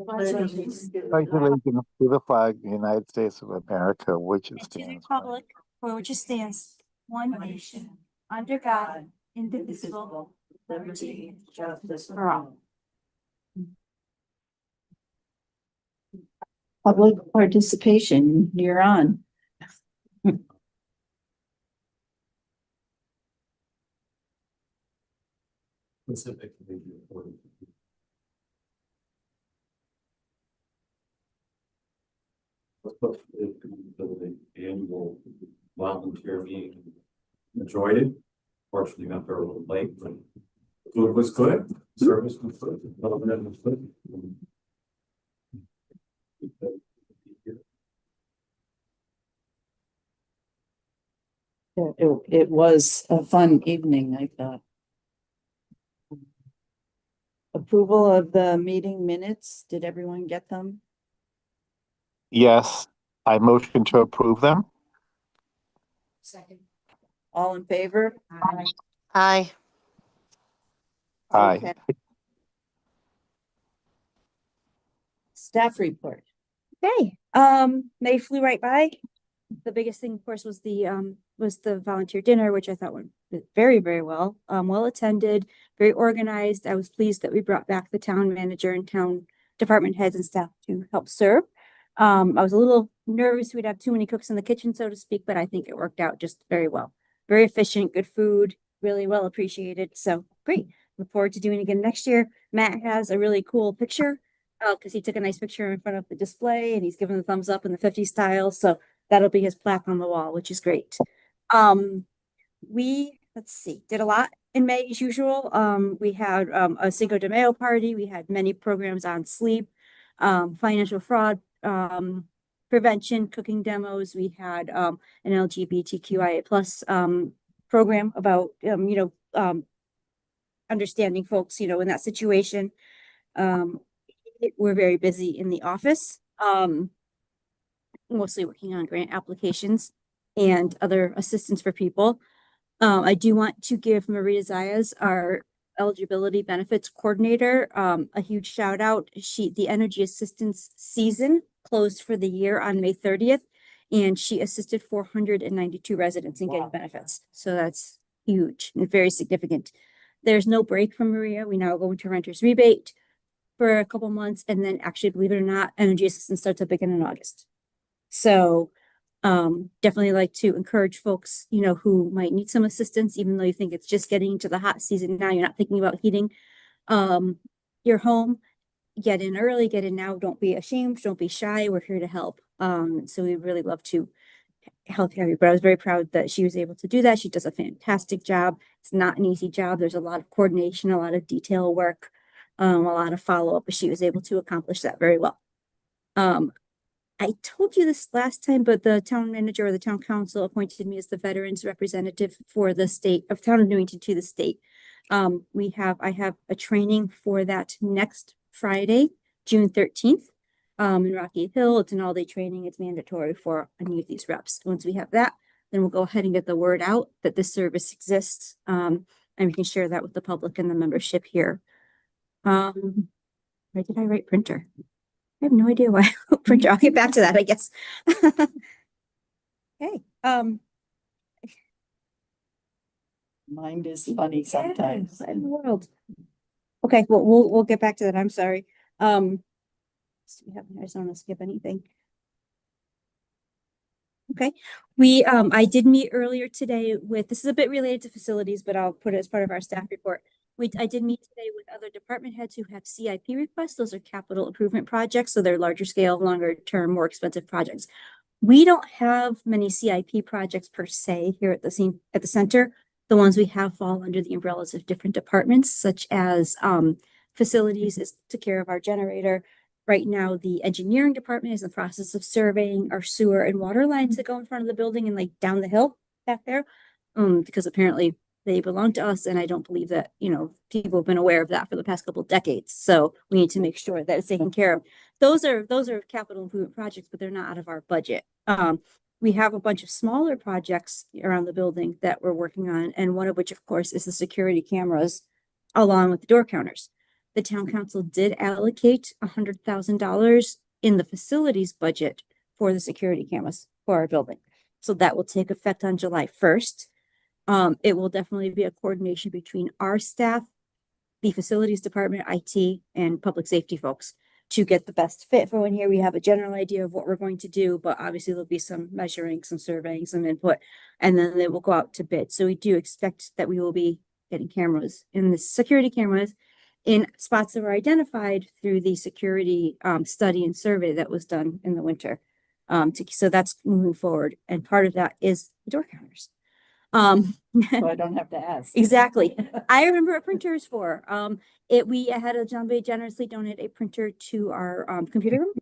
Pledge allegiance to the flag of the United States of America, which and to the stands republic for which it stands, one nation, under God, indivisible, liberty and justice for all. Public participation, you're on. The annual volunteer meeting. Enjoyed it. Fortunately, got there a little late, but food was good. Service was good. Development was good. It was a fun evening, I thought. Approval of the meeting minutes. Did everyone get them? Yes, I motion to approve them. Second. All in favor? Aye. Aye. Okay. Staff report. Okay. They flew right by. The biggest thing, of course, was the volunteer dinner, which I thought went very, very well. Well attended, very organized. I was pleased that we brought back the town manager and town department heads and staff to help serve. I was a little nervous we'd have too many cooks in the kitchen, so to speak, but I think it worked out just very well. Very efficient, good food, really well appreciated. So great. Look forward to doing it again next year. Matt has a really cool picture because he took a nice picture in front of the display and he's given the thumbs up in the 50s style. So that'll be his plaque on the wall, which is great. Let's see, did a lot in May as usual. We had a Cinco de Mayo party. We had many programs on sleep, financial fraud, prevention, cooking demos. We had an LGBTQIA plus program about understanding folks, in that situation. We're very busy in the office, mostly working on grant applications and other assistance for people. I do want to give Maria Zayas, our eligibility benefits coordinator, a huge shout out. The energy assistance season closed for the year on May 30th, and she assisted 492 residents in getting benefits. So that's huge and very significant. There's no break from Maria. We now go into renter's rebate for a couple months, and then actually, believe it or not, energy assistance starts up again in August. So definitely like to encourage folks, who might need some assistance, even though you think it's just getting into the hot season now, you're not thinking about heating your home. Get in early, get in now. Don't be ashamed, don't be shy. We're here to help. So we really love to help you. But I was very proud that she was able to do that. She does a fantastic job. It's not an easy job. There's a lot of coordination, a lot of detail work, a lot of follow-up, but she was able to accomplish that very well. I told you this last time, but the town manager or the town council appointed me as the veterans representative for the state of town of Newington to the state. I have a training for that next Friday, June 13th, in Rocky Hill. It's an all-day training. It's mandatory for any of these reps. Once we have that, then we'll go ahead and get the word out that this service exists. And we can share that with the public and the membership here. Why did I write printer? I have no idea why. Printer. I'll get back to that, I guess. Okay. Mind is funny sometimes. In the world. Okay, well, we'll get back to that. I'm sorry. I just don't want to skip anything. Okay, I did meet earlier today with, this is a bit related to facilities, but I'll put it as part of our staff report. I did meet today with other department heads who have CIP requests. Those are capital improvement projects, so they're larger scale, longer term, more expensive projects. We don't have many CIP projects per se here at the center. The ones we have fall under the umbrellas of different departments, such as facilities is to care of our generator. Right now, the engineering department is in the process of surveying our sewer and water lines that go in front of the building and like down the hill back there, because apparently they belong to us, and I don't believe that, people have been aware of that for the past couple of decades. So we need to make sure that it's taken care of. Those are capital improvement projects, but they're not out of our budget. We have a bunch of smaller projects around the building that we're working on, and one of which, of course, is the security cameras along with the door counters. the town council did allocate $100,000 in the facilities budget for the security cameras for our building. So that will take effect on July 1st. It will definitely be a coordination between our staff, the facilities department, IT, and public safety folks to get the best fit for one year. We have a general idea of what we're going to do, but obviously there'll be some measuring, some surveying, some input, and then they will go out to bid. So we do expect that we will be getting cameras in the security cameras in spots that were identified through the security study and survey that was done in the winter. So that's moving forward. And part of that is the door counters. So I don't have to ask. Exactly. I remember what printer is for. We had somebody generously donate a printer to our computer room.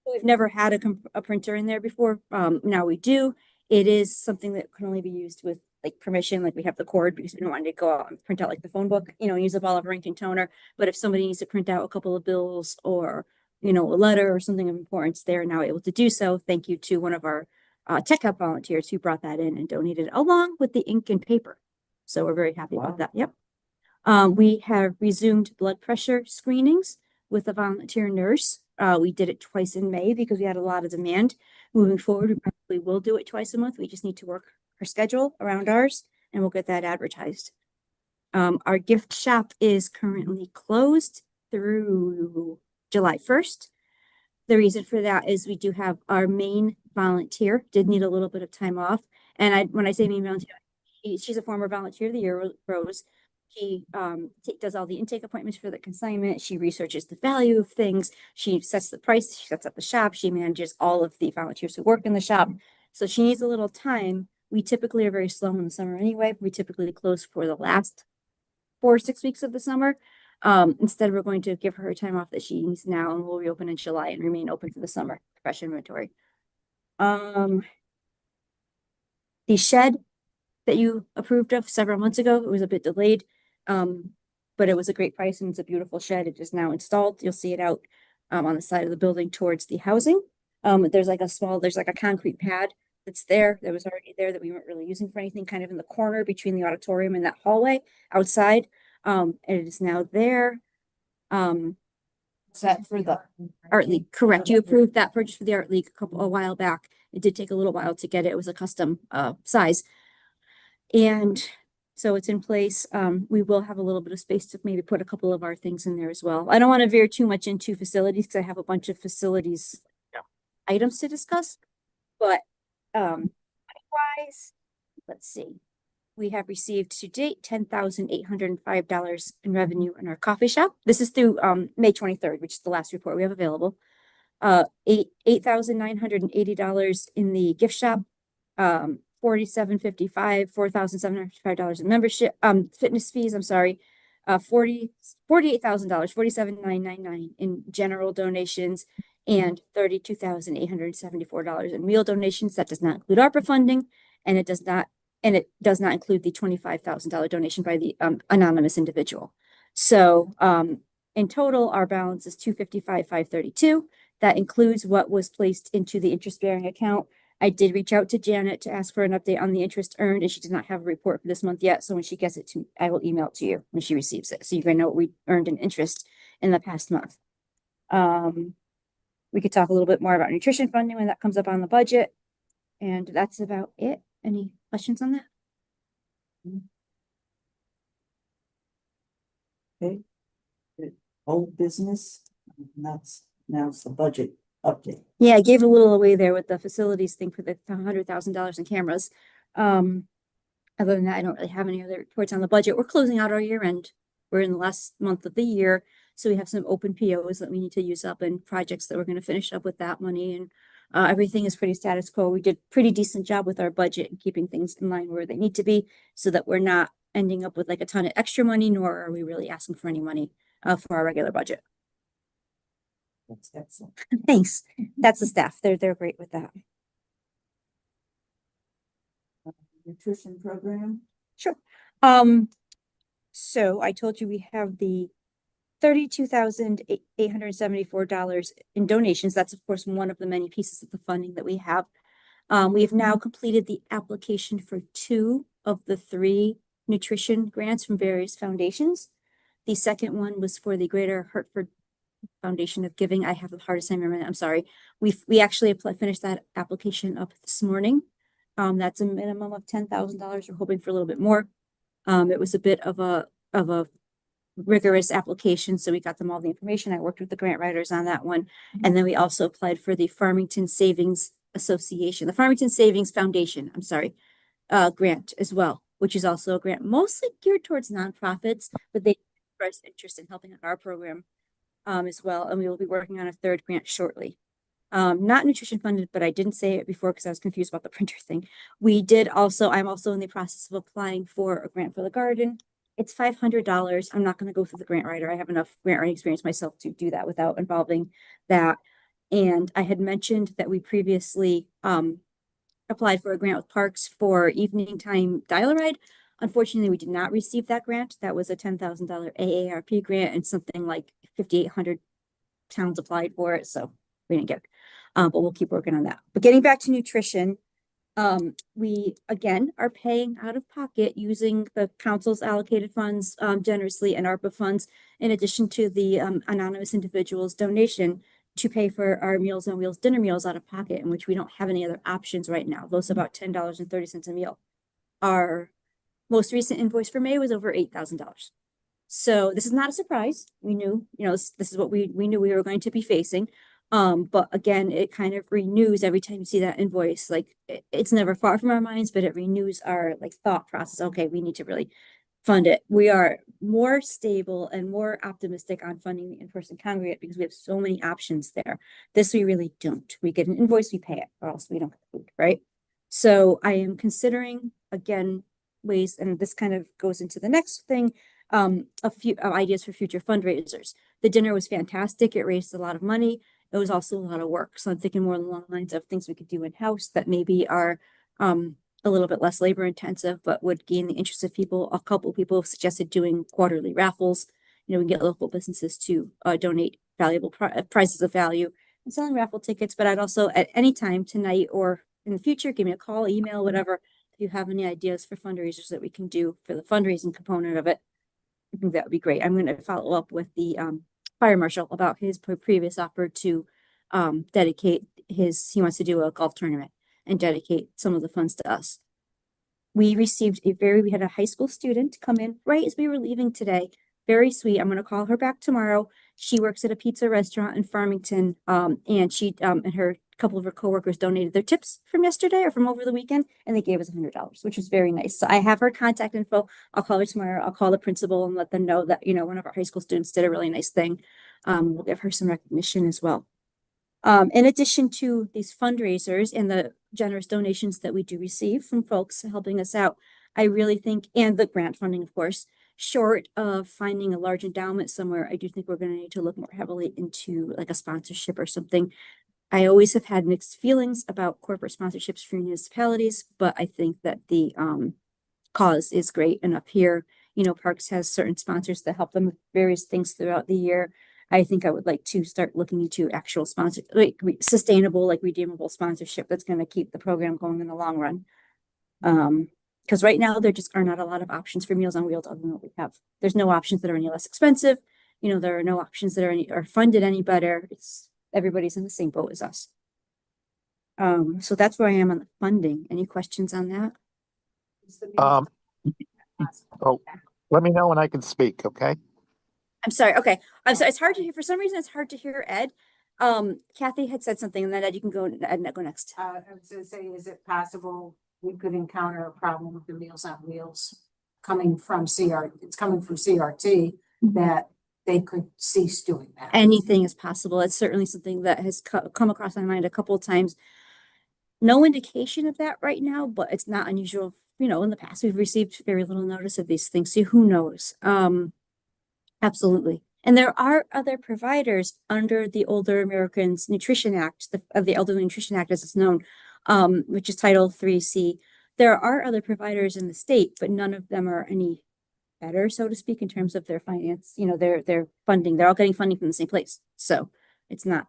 We've never had a printer in there before. Now we do. It is something that can only be used with like permission, like we have the cord because we don't want to go out and print out like the phone book, use up all of our ink and toner. But if somebody needs to print out a couple of bills or, a letter or something of importance, they're now able to do so. Thank you to one of our tech hub volunteers who brought that in and donated along with the ink and paper. So we're very happy about that. Yep. We have resumed blood pressure screenings with a volunteer nurse. We did it twice in May because we had a lot of demand. Moving forward, we probably will do it twice a month. We just need to work our schedule around ours and we'll get that advertised. Our gift shop is currently closed through July 1st. The reason for that is we do have our main volunteer did need a little bit of time off. And when I say main volunteer, she's a former volunteer of the year, Rose. She does all the intake appointments for the consignment. She researches the value of things. She sets the price. She sets up the shop. She manages all of the volunteers who work in the shop. So she needs a little time. We typically are very slow in the summer anyway. We typically close for the last 4 or 6 weeks of the summer. Instead, we're going to give her time off that she needs now, and we'll reopen in July and remain open for the summer. Fresh inventory. The shed that you approved of several months ago, it was a bit delayed, but it was a great price and it's a beautiful shed. It is now installed. You'll see it out on the side of the building towards the housing. There's like a concrete pad that's there that was already there that we weren't really using for anything, kind of in the corner between the auditorium and that hallway outside. And it is now there. Is that for the Art League, correct. You approved that purchase for the Art League a while back. It did take a little while to get it. It was a custom size. And so it's in place. We will have a little bit of space to maybe put a couple of our things in there as well. I don't want to veer too much into facilities because I have a bunch of facilities items to discuss. But wise, let's see. We have received to date $10,805 in revenue in our coffee shop. This is through May 23rd, which is the last report we have available. $8,980 in the gift shop. $4,755, $4,755 in membership, fitness fees. I'm sorry, $48,000, $47,999 in general donations, and $32,874 in meal donations. That does not include ARPA funding, and it does not include the $25,000 donation by the anonymous individual. So in total, our balance is $255,532. That includes what was placed into the interest-bearing account. I did reach out to Janet to ask for an update on the interest earned, and she does not have a report for this month yet. So when she gets it to me, I will email it to you when she receives it. So you can know what we earned in interest in the past month. We could talk a little bit more about nutrition funding when that comes up on the budget. And that's about it. Any questions on that? okay? Old business, now's the budget update. Yeah, I gave a little away there with the facilities thing for the $100,000 in cameras. Other than that, I don't really have any other reports on the budget. We're closing out our year end. We're in the last month of the year. So we have some open POs that we need to use up and projects that we're going to finish up with that money. And everything is pretty status quo. We did pretty decent job with our budget and keeping things in line where they need to be so that we're not ending up with like a ton of extra money, nor are we really asking for any money for our regular budget. That's excellent. Thanks. That's the staff. They're great with that. Nutrition program. Sure. So I told you we have the $32,874 in donations. That's of course one of the many pieces of the funding that we have. We have now completed the application for 2 of the 3 nutrition grants from various foundations. The second one was for the Greater Hartford Foundation of Giving. I have the hardest time remembering. I'm sorry. We actually finished that application up this morning. That's a minimum of $10,000. We're hoping for a little bit more. It was a bit of a rigorous application, so we got them all the information. I worked with the grant writers on that one, and then we also applied for the Farmington Savings Association, the Farmington Savings Foundation. I'm sorry, grant as well, which is also a grant mostly geared towards nonprofits, but they expressed interest in helping out our program as well, and we will be working on a third grant shortly. Not nutrition funded, but I didn't say it before because I was confused about the printer thing. I'm also in the process of applying for a grant for the garden. It's $500. I'm not going to go through the grant writer. I have enough grant writing experience myself to do that without involving that. And I had mentioned that we previously applied for a grant with Parks for evening time dial-a-ride. Unfortunately, we did not receive that grant. That was a $10,000 AARP grant, and something like 5,800 towns applied for it, so we didn't get it. But we'll keep working on that. But getting back to nutrition, we again are paying out of pocket using the council's allocated funds generously and ARPA funds, in addition to the anonymous individuals donation, to pay for our Meals on Wheels dinner meals out of pocket, in which we don't have any other options right now. Those are about $10.30 a meal. Our most recent invoice for May was over $8,000. So this is not a surprise. We knew, this is what we knew we were going to be facing. But again, it kind of renews every time you see that invoice. Like it's never far from our minds, but it renews our thought process. Okay, we need to really fund it. We are more stable and more optimistic on funding the in-person congregate because we have so many options there. This we really don't. We get an invoice, we pay it, or else we don't have food, right? So I am considering again ways, and this kind of goes into the next thing. A few ideas for future fundraisers. The dinner was fantastic. It raised a lot of money. It was also a lot of work. So I'm thinking more along the lines of things we could do in-house that maybe are a little bit less labor intensive, but would gain the interest of people. A couple of people have suggested doing quarterly raffles. We can get local businesses to donate valuable prizes of value and selling raffle tickets. But I'd also, at any time tonight or in the future, give me a call, email, whatever, if you have any ideas for fundraisers that we can do for the fundraising component of it. I think that would be great. I'm going to follow up with the fire marshal about his previous offer to dedicate he wants to do a golf tournament and dedicate some of the funds to us. We had a high school student come in right as we were leaving today. Very sweet. I'm going to call her back tomorrow. She works at a pizza restaurant in Farmington. And she and her couple of her coworkers donated their tips from yesterday or from over the weekend, and they gave us $100, which was very nice. So I have her contact info. I'll call her tomorrow. I'll call the principal and let them know that, one of our high school students did a really nice thing. We'll give her some recognition as well. In addition to these fundraisers and the generous donations that we do receive from folks helping us out, I really think, and the grant funding, of course, short of finding a large endowment somewhere, I do think we're going to need to look more heavily into like a sponsorship or something. I always have had mixed feelings about corporate sponsorships for municipalities, but I think that the cause is great enough here. Parks has certain sponsors that help them with various things throughout the year. I think I would like to start looking into actual sustainable, redeemable sponsorship that's going to keep the program going in the long run. Because right now there just are not a lot of options for Meals on Wheels other than what we have. There's no options that are any less expensive. There are no options that are funded any better. Everybody's in the same boat as us. So that's where I am on the funding. Any questions on that? Oh, let me know when I can speak, okay? I'm sorry. Okay. I'm sorry. It's hard to hear. For some reason, it's hard to hear Ed. Kathy had said something, and then Ed, you can go. Ed, go next. I was gonna say, is it possible we could encounter a problem with the Meals on Wheels coming from CRT that they could cease doing that? Anything is possible. It's certainly something that has come across my mind a couple of times. No indication of that right now, but it's not unusual. In the past, we've received very little notice of these things. So who knows? Absolutely. And there are other providers under the Older Americans Nutrition Act, the Elderly Nutrition Act as it's known, which is Title 3C. There are other providers in the state, but none of them are any better, so to speak, in terms of their finance, their funding. They're all getting funding from the same place. So it's not,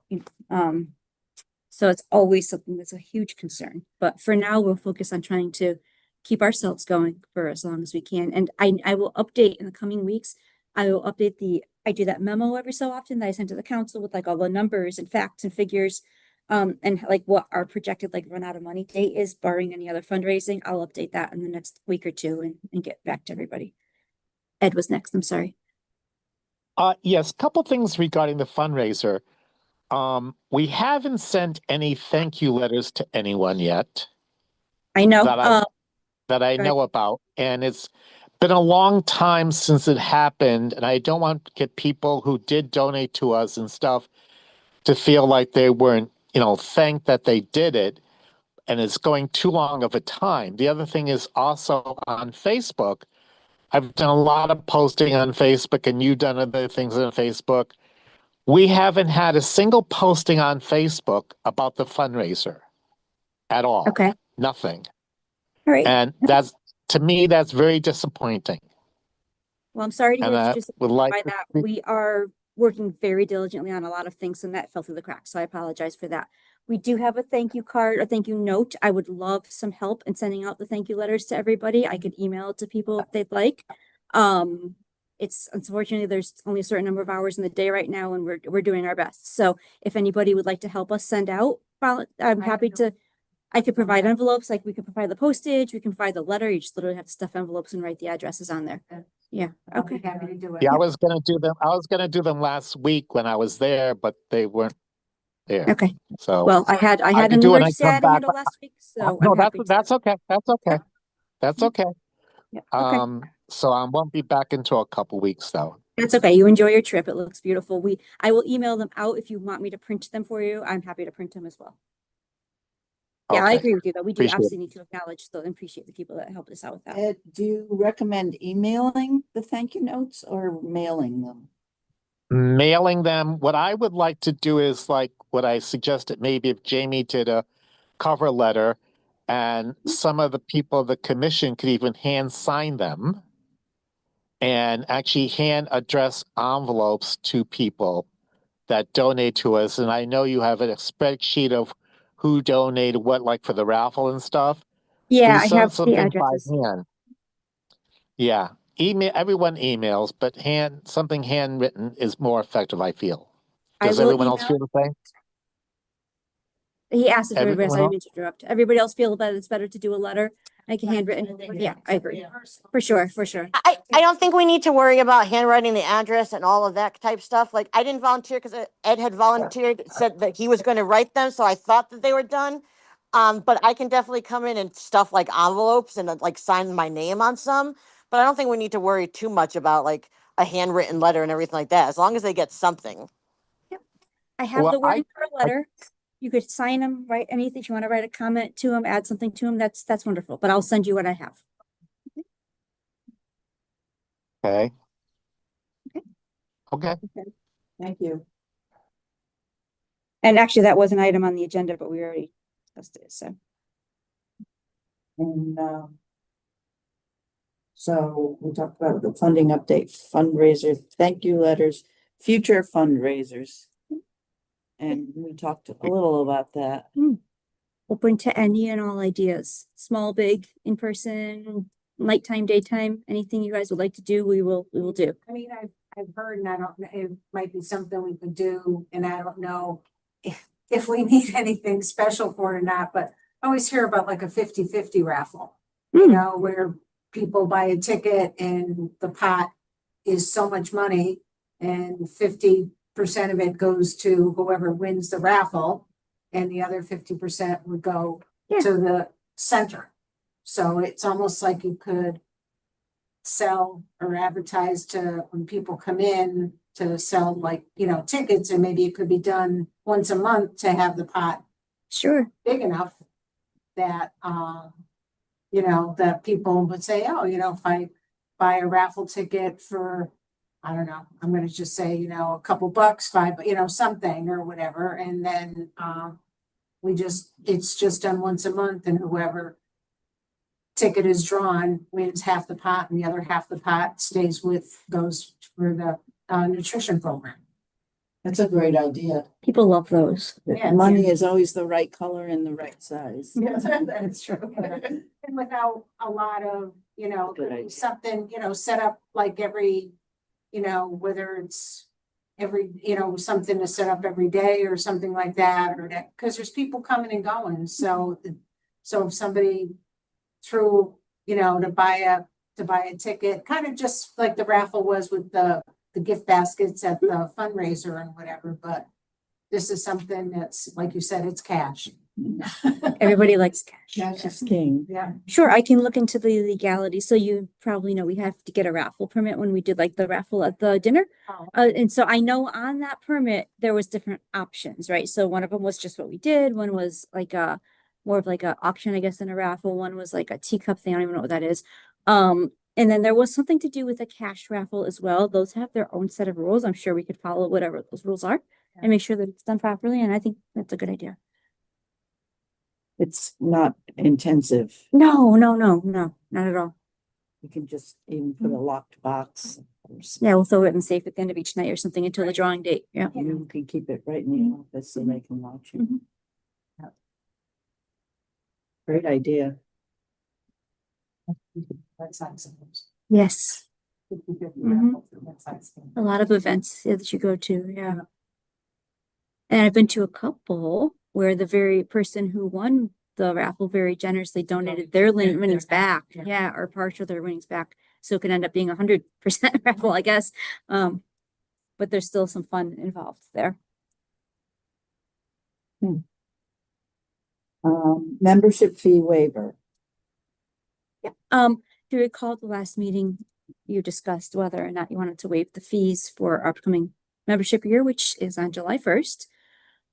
so it's always something that's a huge concern. But for now, we'll focus on trying to keep ourselves going for as long as we can. And I will update in the coming weeks I will update I do that memo every so often that I send to the council with like all the numbers and facts and figures. And like what our projected like run out of money date is barring any other fundraising. I'll update that in the next week or two and get back to everybody. Ed was next, I'm sorry. Yes, couple things regarding the fundraiser. We haven't sent any thank you letters to anyone yet I know, that I go know about, and it's been a long time since it happened, and I don't want to get people who did donate to us and stuff to feel like they weren't, thanked that they did it, and it's going too long of a time. The other thing is also on Facebook. I've done a lot of posting on Facebook, and you've done other things on Facebook. We haven't had a single posting on Facebook about the fundraiser at all. okay, Nothing. all right. And to me, that's very disappointing. Well, I'm sorry to hear And that I you're disappointed would like by to that. see- We are working very diligently on a lot of things and that fell through the cracks. So I apologize for that. We do have a thank you card, a thank you note. I would love some help in sending out the thank you letters to everybody. I could email it to people if they'd like. It's unfortunately there's only a certain number of hours in the day right now and we're doing our best. So if anybody would like to help us send out, I'm happy to. I could provide envelopes, like we could provide the postage, we can provide the letter. You just literally have to stuff envelopes and write the addresses on there. Yeah, I'll be okay. happy to do it. Yeah, I was gonna do them. I was gonna do them last week when I was there, but they weren't there. Okay. So Well, I had I an could do it when I emergency I come had to back. handle last week, so No, I'm happy to. that's okay. That's okay. That's okay. Yeah, okay. So I won't be back until a couple weeks though. That's okay. You enjoy your trip. It looks beautiful. I will email them out if you want me to print them for you. I'm happy to print them as well. Yeah, I Okay. agree with you though. We do Appreciate absolutely need to acknowledge and appreciate the people that helped us out with that. Ed, do you recommend emailing the thank you notes or mailing them? Mailing them. What I would like to do is like what I suggested, maybe if Jamie did a cover letter and some of the people of the commission could even hand sign them and actually hand address envelopes to people that donate to us. And I know you have a spreadsheet of who donated what, like for the raffle and stuff. Yeah, I Please send have the something addresses. by hand. Yeah, everyone emails, but something handwritten is more effective, I feel. I Does will everyone else email. feel the same? He asked if everybody else, I Everyone didn't mean to interrupt. Everybody else feel that it's better to do a letter, like a handwritten. Yeah, I agree. For sure, for sure. I don't think we need to worry about handwriting the address and all of that type stuff. Like I didn't volunteer because Ed had volunteered, said that he was going to write them. So I thought that they were done. But I can definitely come in and stuff like envelopes and like sign my name on some. But I don't think we need to worry too much about like a handwritten letter and everything like that, as long as they get something. I have Well, the wording for a letter. You could sign them, write anything. If you want to write a comment to them, add something to them, that's wonderful. But I'll send you what I have. Okay. Okay. Thank you. And actually, that was an item on the agenda, but we already discussed it. So And so we talked about the funding update, fundraiser, thank you letters, future fundraisers. And we talked a little about that. open to any and all ideas, small, big, in person, nighttime, daytime, anything you guys would like to do, we will do. I mean, I've heard, and I don't know, it might be something we could do, and I don't know if we need anything special for it or not, but I always hear about like a 50-50 raffle. You know, where people buy a ticket and the pot is so much money and 50% of it goes to whoever wins the raffle. And the other 50% would go Yeah. to the center. So it's almost like you could sell or advertise to when people come in to sell like, tickets, and maybe it could be done once a month to have the pot Sure. big enough that, that people would say, oh, if I buy a raffle ticket for, I don't know, I'm gonna just say, a couple bucks, $5, something or whatever, and then, it's just done once a month, and whoever ticket is drawn wins half the pot, and the other half the pot goes for the, nutrition program. That's a great idea. People love those. Yeah. Money is always the right color and the right size. Yeah, that's true. And without a lot of, Good idea. something, set up like every, you know, whether it's every, you know, something to set up every day or something like that, or that, because there's people coming and going, so if somebody threw, you know, to buy a ticket, kind of just like the raffle was with the gift baskets at the fundraiser and whatever, but this is something that's, like you said, it's cash. Everybody likes cash. Cash It's king. Yeah. Sure, I can look into the legality. So you probably know we have to get a raffle permit when we did like the raffle at the dinner. Oh. And so I know on that permit, there was different options, right? So one of them was just what we did. One was like a more of like a auction, I guess, than a raffle. One was like a teacup thing. I don't even know what that is. And then there was something to do with a cash raffle as well. Those have their own set of rules. I'm sure we could follow whatever those rules are and make sure that it's done properly. And I think that's a good idea. It's not intensive. No, not at all. You can just even put a locked box. Or Yeah, we'll throw it in safe at the end of each night or something until the drawing date. Yeah. and you can keep it right in the office so they can watch it. Mhm. Yeah. Great idea. That's not supposed. Yes. Mhm. A lot of events that you go to. Yeah. And I've been to a couple where the very person who won the raffle very generously donated their winnings back. Yeah, or partial of their winnings back. So it could end up being 100% raffle, I guess. But there's still some fun involved there. Membership fee waiver. If you recall at the last meeting, you discussed whether or not you wanted to waive the fees for our upcoming membership year, which is on July 1st.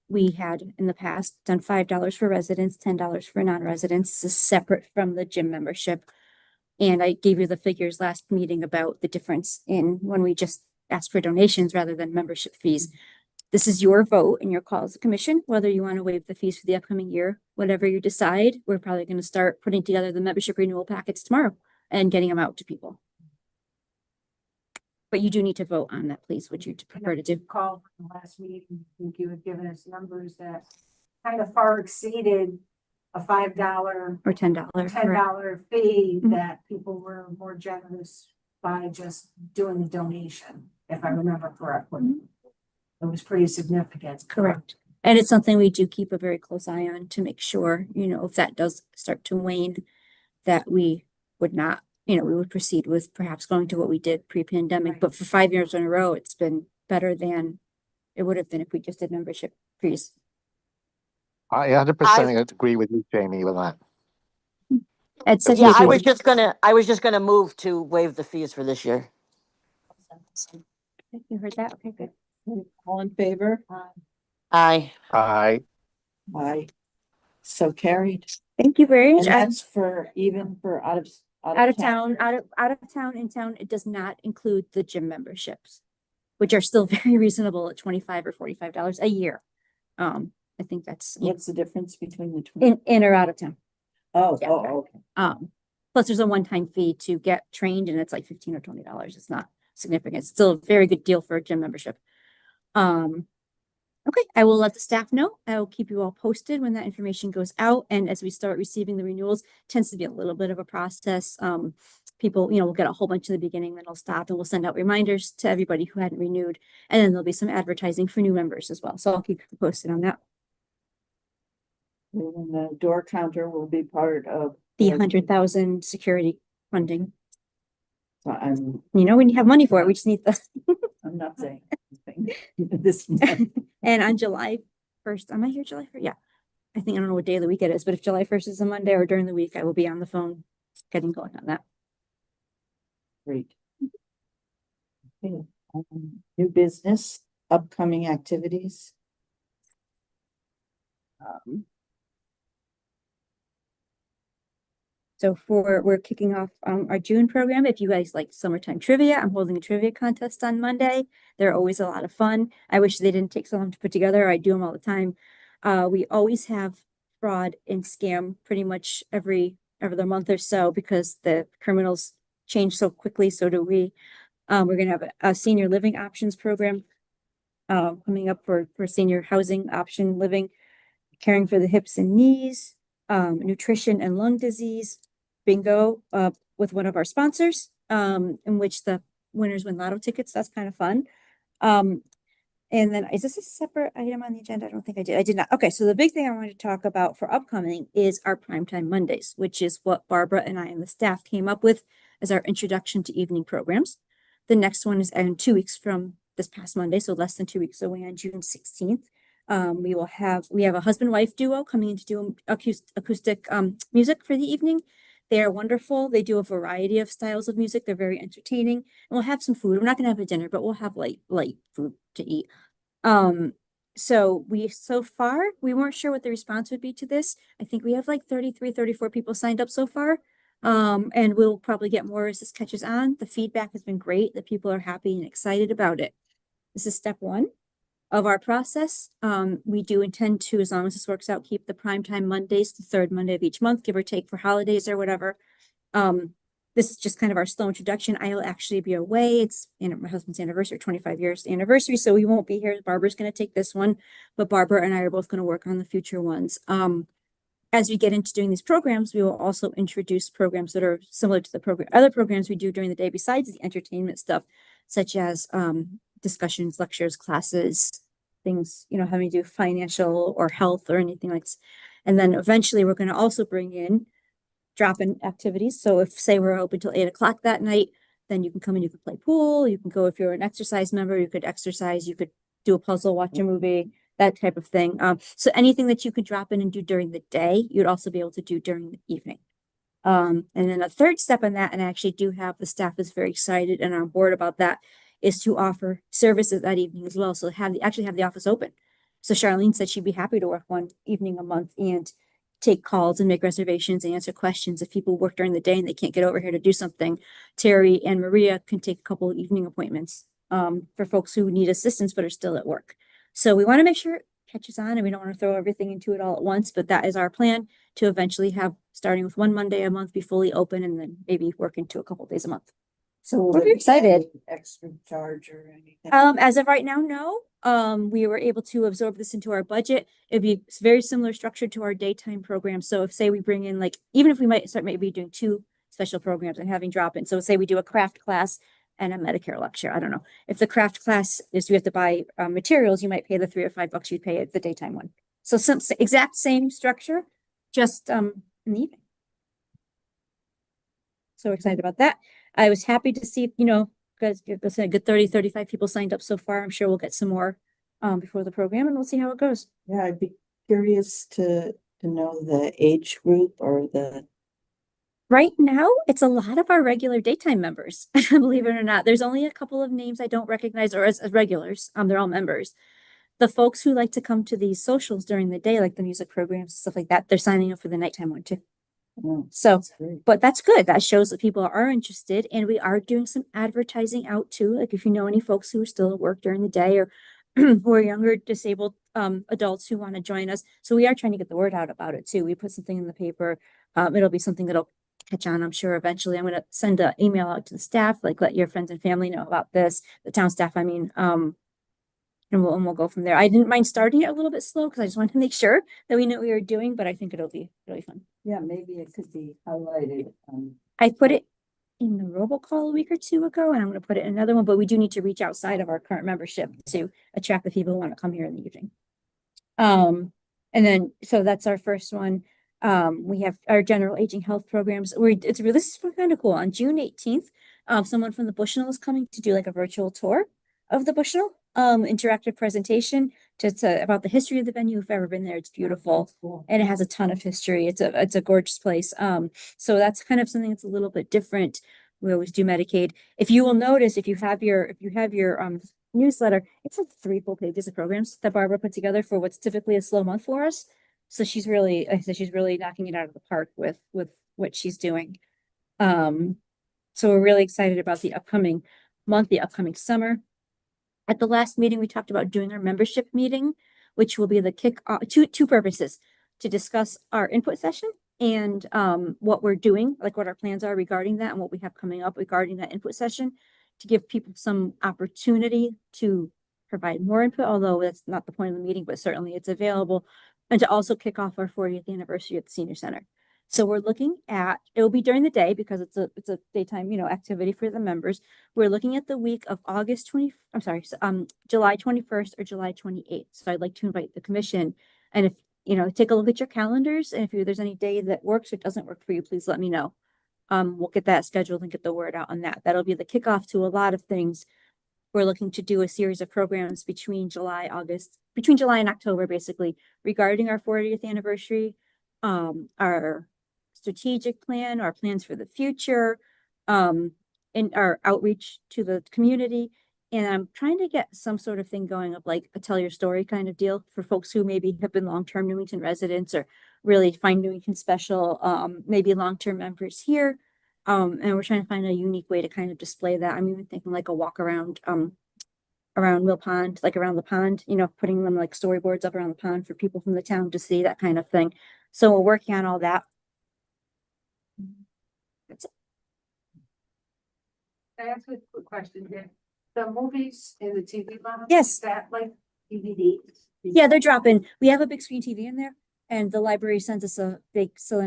We had in the past done $5 for residents, $10 for non-residents. This is separate from the gym membership. And I gave you the figures last meeting about the difference in when we just asked for donations rather than membership fees. This is your vote and your call as a commission, whether you want to waive the fees for the upcoming year. Whatever you decide, we're probably going to start putting together the membership renewal packets tomorrow and getting them out to people. But you do need to vote on that, please. Would you prefer to do? Call from the last meeting, I think you had given us numbers that kind of far exceeded a $5 Or $10? $10 fee, Mhm. that people were more generous by just doing the donation, if I remember correctly. It was pretty significant. Correct. And it's something we do keep a very close eye on to make sure, you know, if that does start to wane, that we would not, you know, we would proceed with perhaps going to what we did pre-pandemic. But for 5 years in a row, it's been better than it would have been if we just did membership fees. I 100% agree with you, Jamie, with that. Ed said he Yeah, I agreed. was just gonna move to waive the fees for this year. You heard that? Okay, good. All in favor? Aye. I Aye. So carried. Thank you very much. And that's for even for out of Out of town, in town, it does not include the gym memberships, which are still very reasonable at $25 or $45 a year. I think that's What's the difference between the two? in or out of town. Oh, Yeah. okay. Plus there's a one-time fee to get trained and it's like $15 or $20. It's not significant. It's still a very good deal for a gym membership. Okay, I will let the staff know. I will keep you all posted when that information goes out. And as we start receiving the renewals, tends to be a little bit of a process. People, you know, we'll get a whole bunch in the beginning, then it'll stop and we'll send out reminders to everybody who hadn't renewed. And then there'll be some advertising for new members as well. So I'll keep you posted on that. And the door counter will be part of The 100,000 security funding. I'm You know, when you have money for it, we just need the. not saying anything this month. And on July 1st, am I here July 1st? Yeah. I think I don't know what day of the week it is, but if July 1st is a Monday or during the week, I will be on the phone getting going on that. Great. Okay, new business, upcoming activities. So we're kicking off our June program. If you guys like summertime trivia, I'm holding a trivia contest on Monday. They're always a lot of fun. I wish they didn't take so long to put together. I do them all the time. We always have fraud and scam pretty much every other month or so because the criminals change so quickly. So do we. We're gonna have a senior living options program coming up for senior housing option living, caring for the hips and knees, nutrition and lung disease, bingo with one of our sponsors, in which the winners win lotto tickets. That's kind of fun. And then is this a separate item on the agenda? I don't think I did. I did not. Okay, so the big thing I wanted to talk about for upcoming is our primetime Mondays, which is what Barbara and I and the staff came up with as our introduction to evening programs. The next one is in 2 weeks from this past Monday, so less than 2 weeks away on June 16th. We have a husband-wife duo coming in to do acoustic music for the evening. They are wonderful. They do a variety of styles of music. They're very entertaining. And we'll have some food. We're not gonna have a dinner, but we'll have light food to eat. So far, we weren't sure what the response would be to this. I think we have like 33, 34 people signed up so far. And we'll probably get more as this catches on. The feedback has been great. The people are happy and excited about it. This is step one of our process. We do intend to, as long as this works out, keep the primetime Mondays, the third Monday of each month, give or take for holidays or whatever. This is just kind of our slow introduction. I will actually be away. It's my husband's anniversary, 25 years anniversary, so we won't be here. Barbara's going to take this one, but Barbara and I are both going to work on the future ones. As we get into doing these programs, we will also introduce programs that are similar to the other programs we do during the day besides the entertainment stuff, such as discussions, lectures, classes, things, having to do financial or health or anything like this. And then eventually we're going to also bring in drop-in activities. So if, say, we're open till 8 o'clock that night, then you can come in, you can play pool, you can go, if you're an exercise member, you could exercise, you could do a puzzle, watch a movie, that type of thing. So anything that you could drop in and do during the day, you'd also be able to do during the evening. And then a third step in that, and I actually do have, the staff is very excited and on board about that, is to offer services that evening as well. So actually have the office open. So Charlene said she'd be happy to work one evening a month and take calls and make reservations and answer questions. If people work during the day and they can't get over here to do something, Terry and Maria can take a couple of evening appointments for folks who need assistance but are still at work. So we want to make sure it catches on, and we don't want to throw everything into it all at once, but that is our plan, to eventually have, starting with one Monday a month, be fully open, and then maybe work into a couple days a month. So will We're there be excited. any extra charge or anything? As of right now, no. We were able to absorb this into our budget. It'd be very similar structure to our daytime program. So if, say, we bring in, like, even if we might start maybe doing 2 special programs and having drop-in. So say we do a craft class and a Medicare lecture. I don't know. If the craft class is you have to buy materials, you might pay the $3 or $5 you'd pay at the daytime one. So some exact same structure, just in the evening. So we're excited about that. I was happy to see, guys, let's say a good 30, 35 people signed up so far. I'm sure we'll get some more before the program, and we'll see how it goes. Yeah, I'd be curious to know the age group or the. Right now, it's a lot of our regular daytime members, believe it or not. There's only a couple of names I don't recognize, or as regulars. They're all members. The folks who like to come to these socials during the day, like the music programs, stuff like that, they're signing up for the nighttime one too. So, but that's good. That shows that people are interested, and we are doing some advertising out too. Like if you know any folks who are still at work during the day, or who are younger disabled adults who want to join us. So we are trying to get the word out about it too. We put something in the paper. It'll be something that'll catch on, I'm sure, eventually. I'm going to send an email out to the staff, like let your friends and family know about this, the town staff, I mean, and we'll go from there. I didn't mind starting it a little bit slow because I just wanted to make sure that we knew what we were doing, but I think it'll be really fun. Yeah, maybe it could be highlighted. I put it in the robocall a week or 2 ago, and I'm going to put it in another one, but we do need to reach outside of our current membership to attract the people who want to come here in the evening. And then, so that's our first one. We have our general aging health programs. This is kind of cool. On June 18th, someone from the Bushnell is coming to do like a virtual tour of the Bushnell, interactive presentation about the history of the venue. If you've ever been there, it's beautiful. Cool. And it has a ton of history. It's a gorgeous place. So that's kind of something that's a little bit different. We always do Medicaid. If you will notice, if you have your newsletter, it's like 3 full pages of programs that Barbara put together for what's typically a slow month for us. So she's really knocking it out of the park with what she's doing. So we're really excited about the upcoming month, the upcoming summer. At the last meeting, we talked about doing our membership meeting, which will be the kick-off, two purposes: to discuss our input session and what we're doing, like what our plans are regarding that and what we have coming up regarding that input session, to give people some opportunity to provide more input, although that's not the point of the meeting, but certainly it's available, and to also kick off our 40th anniversary at the senior center. So we're looking at, it will be during the day because it's a daytime, activity for the members. We're looking at the week of July 21st or July 28th. So I'd like to invite the commission, and if, take a look at your calendars, and if there's any day that works or doesn't work for you, please let me know. We'll get that scheduled and get the word out on that. That'll be the kickoff to a lot of things. We're looking to do a series of programs between July and October, basically, regarding our 40th anniversary, our strategic plan, our plans for the future, and our outreach to the community. And I'm trying to get some sort of thing going of like a tell your story kind of deal for folks who maybe have been long-term Newington residents or really find Newington special, maybe long-term members here. And we're trying to find a unique way to kind of display that. I'm even thinking like a walk around, around Mill Pond, like around the pond, putting them like storyboards up around the pond for people from the town to see, that kind of thing. So we're working on all that. That's it. Can I ask you a quick question here? The movies in the TV lounge? Yes. Is that like DVD? Yeah, they're dropping. We have a big screen TV in there, and the library sends us a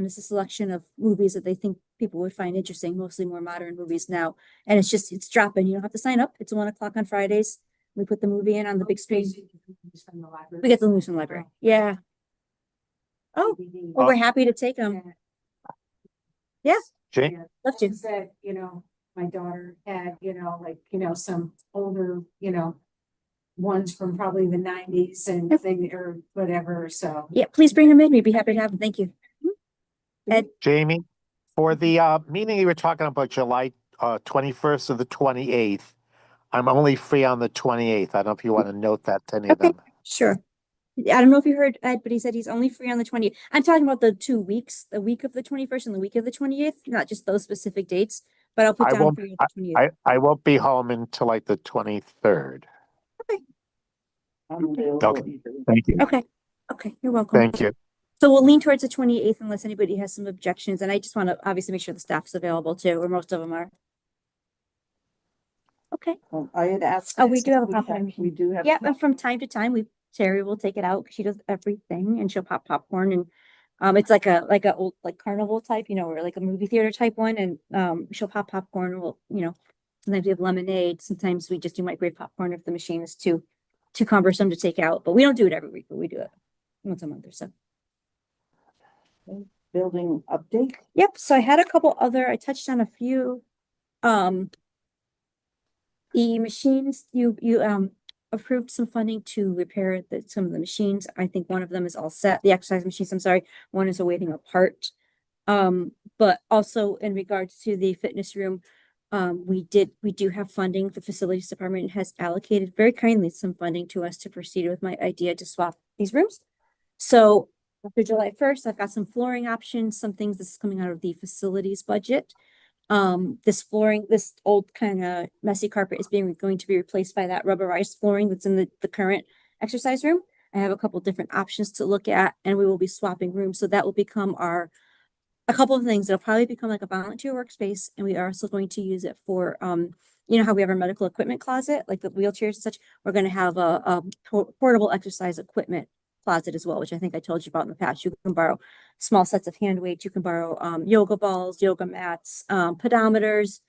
selection of movies that they think people would find interesting, mostly more modern movies now. And it's dropping. You don't have to sign up. It's 1:00 on Fridays. We put the movie in on the big screen. From the library. We get the movies from the library. Yeah. Oh, DVD. well, we're happy to take them. Yeah, Jane, love to. Said, my daughter had, some older, ones from probably the 90s and Yep. thing or whatever, so. Yeah, please bring them in. We'd be happy to have them. Thank you. Ed, Jamie, for the meeting you were talking about July 21st or the 28th, I'm only free on the 28th. I don't know if you want to note that to any of Okay. them. sure. I don't know if you heard Ed, but he said he's only free on the 20th. I'm talking about the 2 weeks, the week of the 21st and the week of the 28th, not just those specific dates, but I'll put I down won't, for you the 28th. I won't be home until like the 23rd. I'm available Okay. either. Thank you. Okay, you're welcome. Thank you. So we'll lean towards the 28th unless anybody has some objections. And I just want to obviously make sure the staff's available too, or most of them are. Okay. I had asked. Oh, we do have a we popcorn machine. We do have. Yeah, and from time to time, Terry will take it out. She does everything, and she'll pop popcorn, and it's like a old like carnival type, or like a movie theater type one, and she'll pop popcorn. We'll, sometimes we have lemonade. Sometimes we just do microwave popcorn if the machine is too cumbersome to take out. But we don't do it every week, but we do it once a month or so. Building update. Yep. So I had a couple other. I touched on a few. The machines you approved some funding to repair some of the machines. I think one of them is all set. The exercise machines, I'm sorry, one is awaiting a part. But also in regards to the fitness room, we do have funding. The facilities department has allocated very kindly some funding to us to proceed with my idea to swap these rooms. So after July 1st, I've got some flooring options, some things. This is coming out of the facilities budget. This flooring, this old kind of messy carpet is going to be replaced by that rubberized flooring that's in the current exercise room. I have a couple different options to look at, and we will be swapping rooms. So that will become a couple of things. It'll probably become like a volunteer workspace, and we are also going to use it for, how we have our medical equipment closet, like the wheelchairs and such. We're going to have a portable exercise equipment closet as well, which I think I told you about in the past. You can borrow small sets of hand weights. You can borrow yoga balls, yoga mats, pedometers,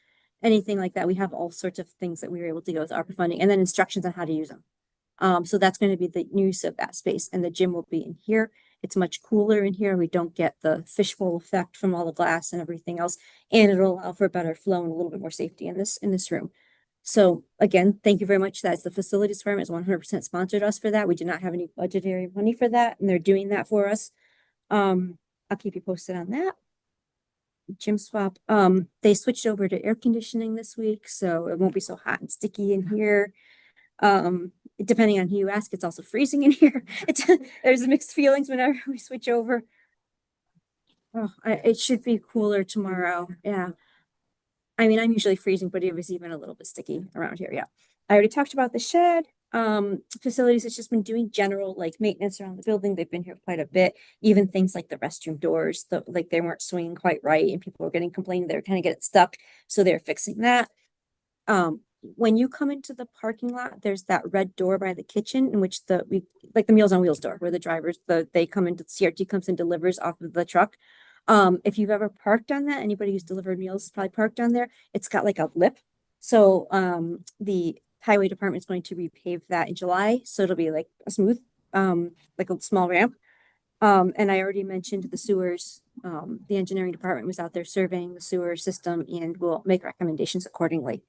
anything like that. We have all sorts of things that we were able to go with ARPA funding, and then instructions on how to use them. So that's going to be the use of that space, and the gym will be in here. It's much cooler in here. We don't get the fishbowl effect from all the glass and everything else, and it'll allow for better flow and a little bit more safety in this room. So again, thank you very much. That's the facilities firm is 100% sponsored us for that. We do not have any budgetary money for that, and they're doing that for us. I'll keep you posted on that. Gym swap. They switched over to air conditioning this week, so it won't be so hot and sticky in here. Depending on who you ask, it's also freezing in here. There's mixed feelings whenever we switch over. Oh, it should be cooler tomorrow. Yeah. I mean, I'm usually freezing, but it was even a little bit sticky around here. Yeah. I already talked about the shed. Facilities has just been doing general like maintenance around the building. They've been here quite a bit. Even things like the restroom doors, like they weren't swinging quite right, and people were getting complaining they were kind of getting stuck. So they're fixing that. When you come into the parking lot, there's that red door by the kitchen in which like the Meals on Wheels door, where the drivers, they come into CRT comes and delivers off of the truck. If you've ever parked on that, anybody who's delivered meals probably parked on there. It's got like a lip. So the highway department is going to repave that in July. So it'll be like a smooth, like a small ramp. And I already mentioned the sewers. The engineering department was out there surveying the sewer system and will make recommendations accordingly.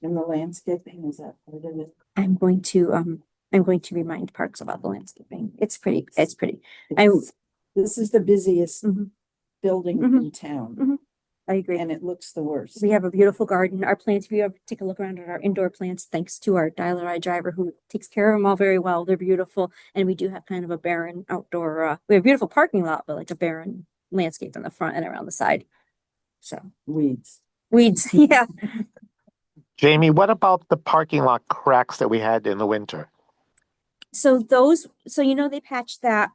And the landscaping, is that part of it? I'm going to remind Parks about the landscaping. It's pretty. I This is the busiest Mhm. building Mhm. in town, Mhm. I agree. and it looks the worst. We have a beautiful garden. Our plants, if you ever take a look around at our indoor plants, thanks to our dial-a-ride driver who takes care of them all very well. They're beautiful. And we do have kind of a barren outdoor, we have a beautiful parking lot, but like a barren landscape on the front and around the side. So Weeds. weeds, yeah. Jamie, what about the parking lot cracks that we had in the winter? So they patched that.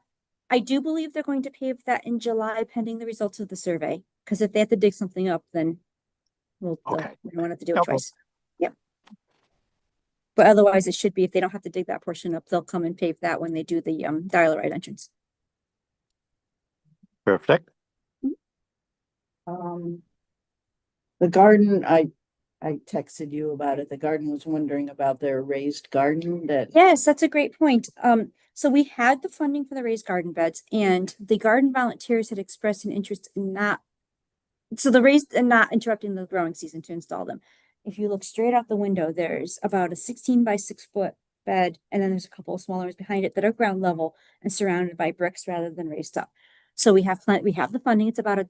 I do believe they're going to pave that in July pending the results of the survey. Because if they have to dig something up, then we Okay. don't have to do it Okay. twice. Yep. But otherwise it should be, if they don't have to dig that portion up, they'll come and pave that when they do the dial-a-ride entrance. Perfect. The garden, I texted you about it. The garden was wondering about their raised garden that, Yes, that's a great point. So we had the funding for the raised garden beds and the garden volunteers had expressed an interest in not, so the raised and not interrupting the growing season to install them. If you look straight out the window, there's about a 16 by 6 foot bed, and then there's a couple of smaller ones behind it that are ground level and surrounded by bricks rather than raised up. So we have the funding. It's about a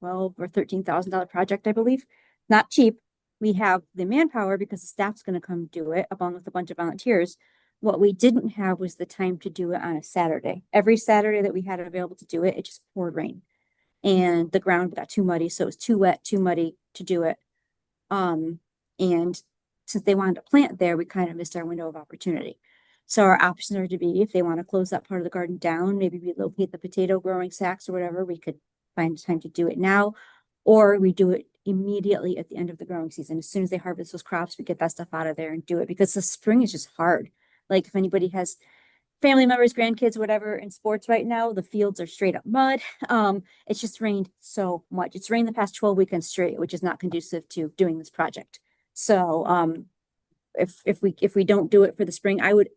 $12,000 or $13,000 project, I believe. Not cheap. We have the manpower because the staff's going to come do it along with a bunch of volunteers. What we didn't have was the time to do it on a Saturday. Every Saturday that we had available to do it, it just poured rain. And the ground got too muddy, so it was too wet, too muddy to do it. And since they wanted to plant there, we kind of missed our window of opportunity. So our options are to be, if they want to close that part of the garden down, maybe relocate the potato growing sacks or whatever, we could find time to do it now. Or we do it immediately at the end of the growing season. As soon as they harvest those crops, we get that stuff out of there and do it because the spring is just hard. Like if anybody has family members, grandkids, whatever in sports right now, the fields are straight up mud. It's just rained so much. It's rained the past 12 weekends straight, which is not conducive to doing this project. So if we don't do it for the spring, I would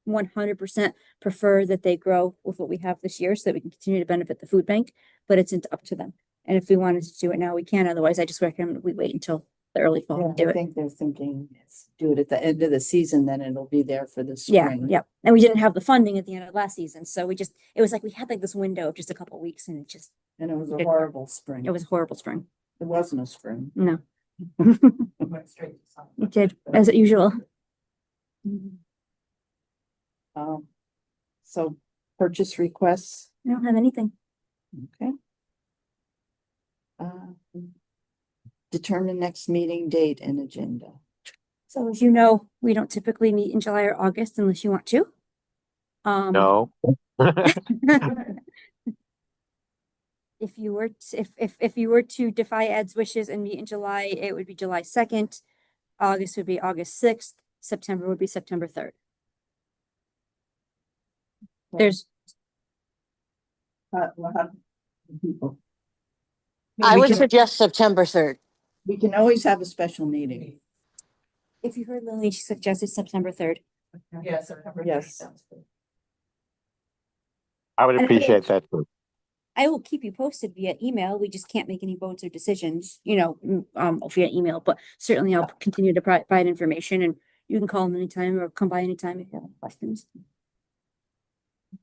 100% prefer that they grow with what we have this year so that we can continue to benefit the food bank, but it's up to them. And if we wanted to do it now, we can. Otherwise, I just recommend we wait until the early fall yeah, and do I it. think they're thinking, do it at the end of the season, then it'll be there for the Yeah, spring. yeah. And we didn't have the funding at the end of last season. So it was like we had like this window of just a couple of weeks and And it was a It- horrible spring. it was a horrible spring. It wasn't a spring. No, It went straight to summer. it did, as usual. So purchase requests, I don't have anything. okay. Determine next meeting date and agenda. So as you know, we don't typically meet in July or August unless you want to. No. If you were if you were to defy Ed's wishes and meet in July, it would be July 2nd. August would be August 6th. September would be September 3rd. There's People. I We would can- suggest September 3rd. We can always have a special meeting. if you heard Lily, she suggested September 3rd. Yeah, September. Yes. I would And I appreciate that too. I will keep you posted via email. We just can't make any votes or decisions, via email, but certainly I'll continue to provide information and you can call them anytime or come by anytime if you have questions.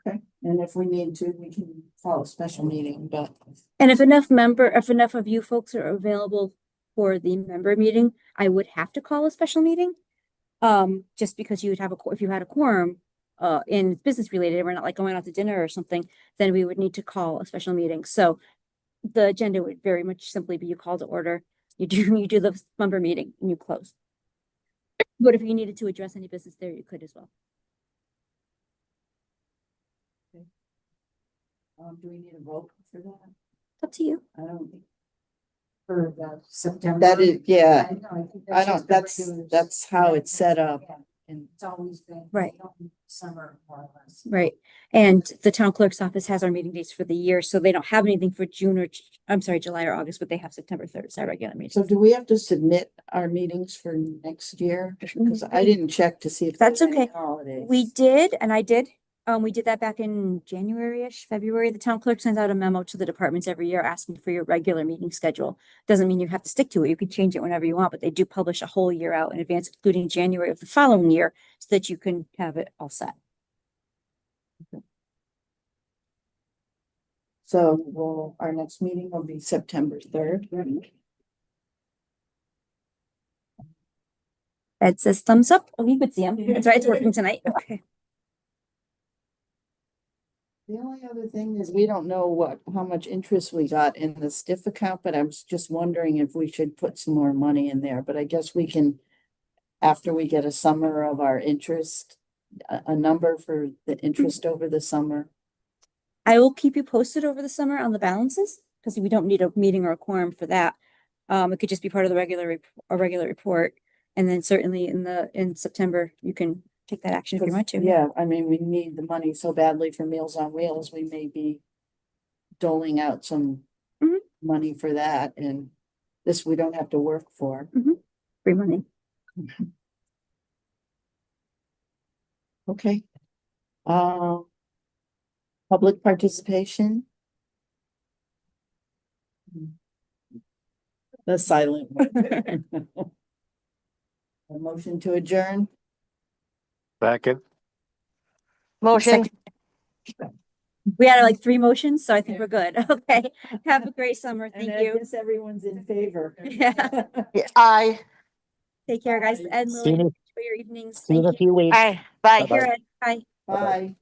Okay, and if we need to, we can call a special meeting, but And if enough of you folks are available for the member meeting, I would have to call a special meeting. Just because you would have if you had a quorum, in business related, we're not like going out to dinner or something, then we would need to call a special meeting. So the agenda would very much simply be you call to order, you do the member meeting and you close. But if you needed to address any business there, you could as well. do we need a vote for that? Up to you. I don't think. For the September. That is, yeah, I know, I think I that's don't, just the regular- that's how it's set up. Yeah. And It's always been. Right. Summer more or less. Right. And the town clerk's office has our meeting dates for the year, so they don't have anything for June or, I'm sorry, July or August, but they have September 3rd, it's our regular meeting. so do we have to submit our meetings for next year? Because I didn't check to see if. That's there's any okay. Holidays. We did, and I did. We did that back in January-ish, February. The town clerk sends out a memo to the departments every year asking for your regular meeting schedule. Doesn't mean you have to stick to it. You can change it whenever you want, but they do publish a whole year out in advance, including January of the following year, so that you can have it all set. So, well, our next meeting will be September 3rd. Ed says thumbs up. Oh, you could see him. That's right, it's working tonight. Okay. The only other thing is we don't know how much interest we got in the stiff account, but I was just wondering if we should put some more money in there, but I guess we can, after we get a summer of our interest, a number for the interest over the summer. I will keep you posted over the summer on the balances, because we don't need a meeting or a quorum for that. It could just be part of the regular report. And then certainly in September, you can take that action if you want to. Yeah, I mean, we need the money so badly for Meals on Wheels, we may be doling out some Mhm. money for that, and this we don't have to work for. Free money. Okay. Public participation. The silent one. A motion to adjourn. Second. Motion. We had like 3 motions, so I think we're good. Okay. Have a great summer. And Thank I you. guess everyone's in favor. Yeah. Yeah, aye. Take care, guys. Ed, See you Lily, in- enjoy your evenings. See you in Thank a you. few weeks. Aye. Bye. Bye-bye. Take care, Ed. Bye. Bye.